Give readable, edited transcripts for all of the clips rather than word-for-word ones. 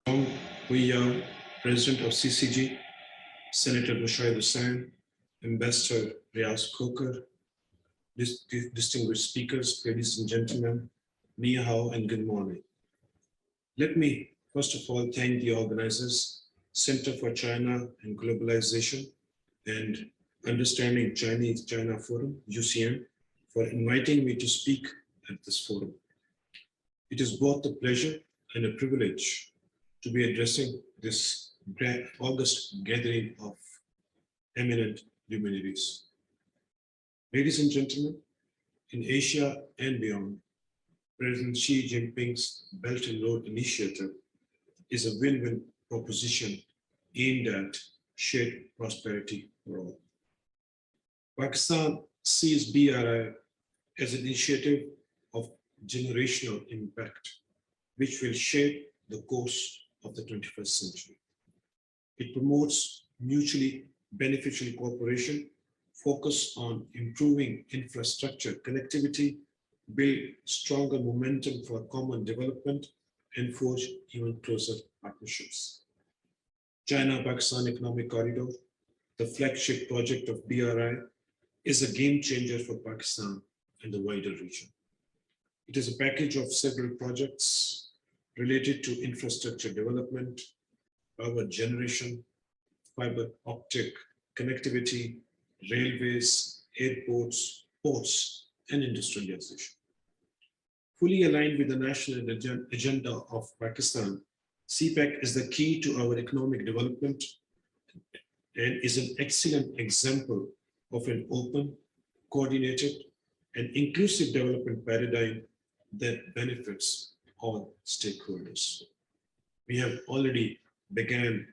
Moin-ul-Haque, President of CCG, Senator Mushaid Hussain, Ambassador Riaz Khokhar, distinguished speakers, ladies and gentlemen, ni hao and good morning. Let me first of all thank the organizers, Center for China and Globalization and Understanding China Forum, UCM, for inviting me to speak at this forum. It is both a pleasure and a privilege to be addressing this August gathering of eminent luminaries. Ladies and gentlemen, in Asia and beyond, President Xi Jinping's Belt and Road Initiative is a win-win proposition aimed at shared prosperity for all. Pakistan sees BRI as an initiative of generational impact, which will shape the course of the 21st century. It promotes mutually beneficial cooperation, focus on improving infrastructure connectivity, build stronger momentum for common development, and forge even closer partnerships. China-Pakistan Economic Corridor, the flagship project of BRI, is a game changer for Pakistan and the wider region. It is a package of several projects related to infrastructure development, power generation, fiber optic connectivity, railways, airports, ports, and industrialization. Fully aligned with the national agenda of Pakistan, CPEC is the key to our economic development and is an excellent example of an open, coordinated, and inclusive development paradigm that benefits all stakeholders. We have already begun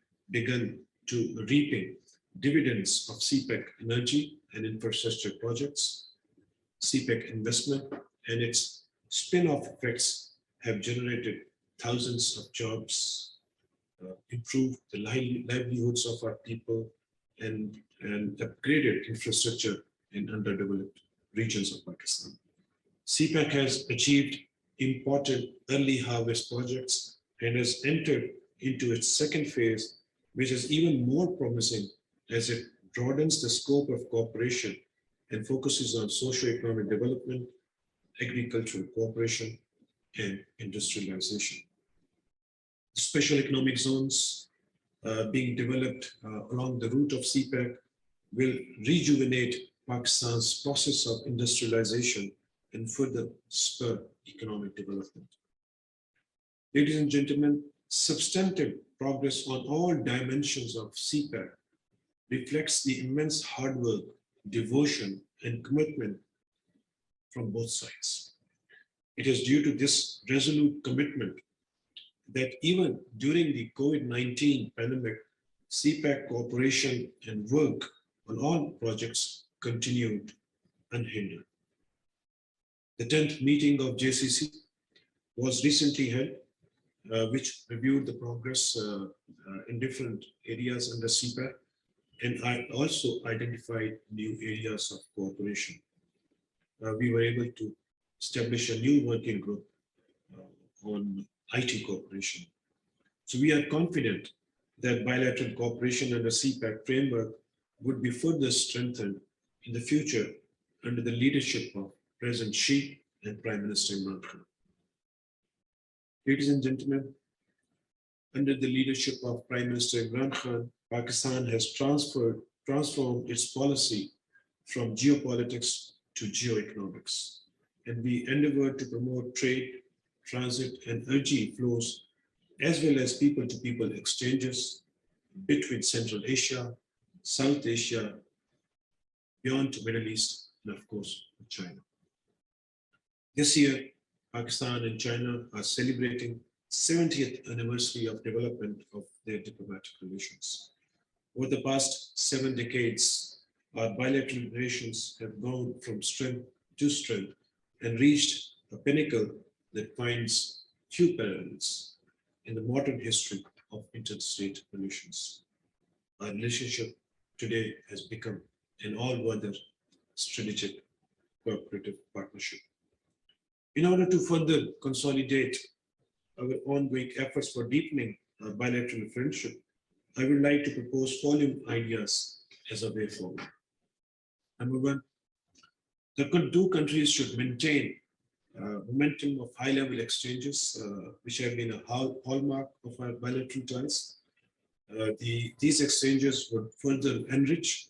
to reaping dividends of CPEC energy and infrastructure projects. CPEC investment and its spin-off effects have generated thousands of jobs, improved the livelihoods of our people, and upgraded infrastructure in underdeveloped regions of Pakistan. CPEC has achieved important early harvest projects and has entered into its second phase, which is even more promising as it broadens the scope of cooperation and focuses on socio-economic development, agricultural cooperation, and industrialization. Special economic zones being developed along the route of CPEC will rejuvenate Pakistan's process of industrialization and further spur economic development. Ladies and gentlemen, substantive progress on all dimensions of CPEC reflects the immense hard work, devotion, and commitment from both sides. It is due to this resolute commitment that even during the COVID-19 pandemic, CPEC cooperation and work on all projects continued unhindered. The 10th meeting of JCC was recently held, which reviewed the progress in different areas under CPEC, and I also identified new areas of cooperation. We were able to establish a new working group on IT cooperation. So we are confident that bilateral cooperation under CPEC framework would be further strengthened in the future under the leadership of President Xi and Prime Minister Imran Khan. Ladies and gentlemen, under the leadership of Prime Minister Imran Khan, Pakistan has transformed its policy from geopolitics to geoeconomics, and we endeavor to promote trade, transit, and energy flows, as well as people-to-people exchanges between Central Asia, South Asia, beyond the Middle East, and of course, China. This year, Pakistan and China are celebrating 70th anniversary of development of their diplomatic relations. Over the past 7 decades, our bilateral relations have gone from strength to strength and reached a pinnacle that finds few parallels in the modern history of interstate relations. Our relationship today has become an all-weather strategic cooperative partnership. In order to further consolidate our ongoing efforts for deepening bilateral friendship, I would like to propose following ideas as a way forward. Number one, the two countries should maintain momentum of high-level exchanges, which have been a hallmark of our bilateral ties. These exchanges would further enrich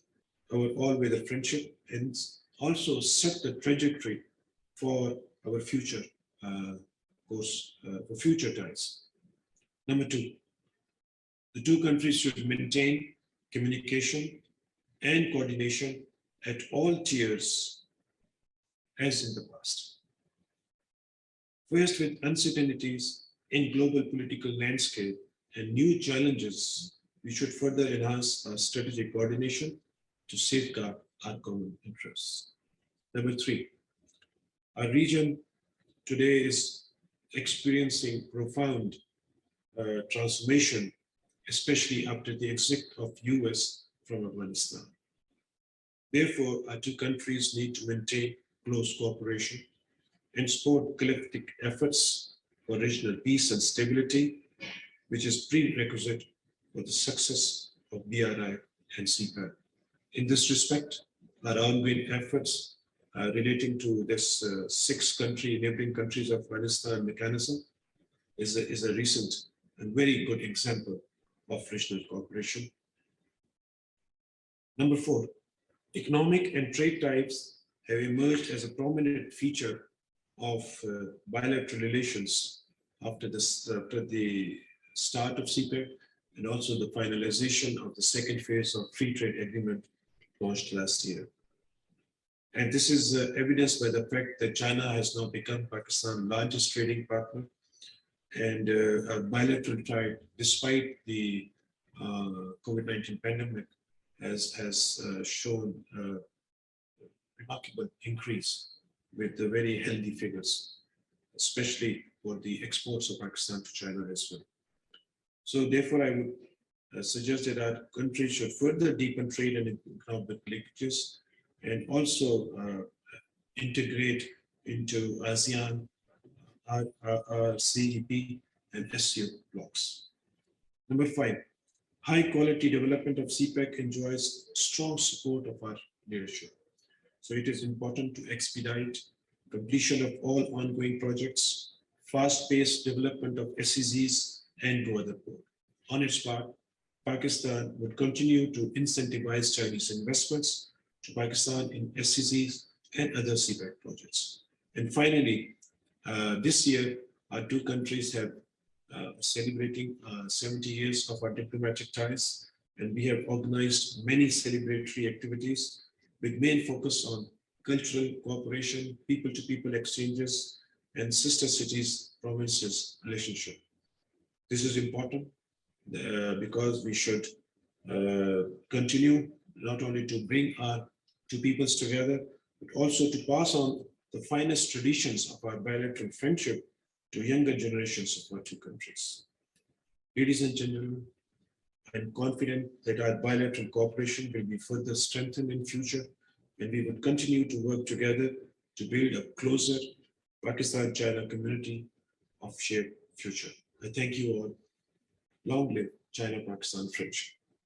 our all-weather friendship and also set the trajectory for our future course, for future ties. Number two, the two countries should maintain communication and coordination at all tiers as in the past. Faced with uncertainties in global political landscape and new challenges, we should further enhance our strategic coordination to safeguard our common interests. Number three, our region today is experiencing profound transformation, especially after the exit of US from Afghanistan. Therefore, our two countries need to maintain close cooperation and support collective efforts for regional peace and stability, which is prerequisite for the success of BRI and CPAC. In this respect, our ongoing efforts relating to this neighboring countries of Afghanistan mechanism is a recent and very good example of regional cooperation. Number four, economic and trade ties have emerged as a prominent feature of bilateral relations after the start of CPEC and also the finalization of the second phase of free trade agreement launched last year. And this is evidenced by the fact that China has now become Pakistan's largest trading partner, and a bilateral tie, despite the COVID-19 pandemic, has shown a remarkable increase with the very healthy figures, especially for the exports of Pakistan to China as well. So therefore, I would suggest that our countries should further deepen trade and economic linkages and also integrate into ASEAN, CEP, and SCO blocks. Number five, high quality development of CPEC enjoys strong support of our leadership. So it is important to expedite completion of all ongoing projects, fast-paced development of SEZs, and go other board. On its part, Pakistan would continue to incentivize Chinese investments to Pakistan in SEZs and other CPEC projects. And finally, this year, our two countries have celebrating 70 years of our diplomatic ties, and we have organized many celebratory activities with main focus on cultural cooperation, people-to-people exchanges, and sister cities, provinces relationship. This is important because we should continue not only to bring our two peoples together, but also to pass on the finest traditions of our bilateral friendship to younger generations of our two countries. Ladies and gentlemen, I'm confident that our bilateral cooperation will be further strengthened in future, and we will continue to work together to build a closer Pakistan-China community of shared future. I thank you all. Long live China-Pakistan friendship.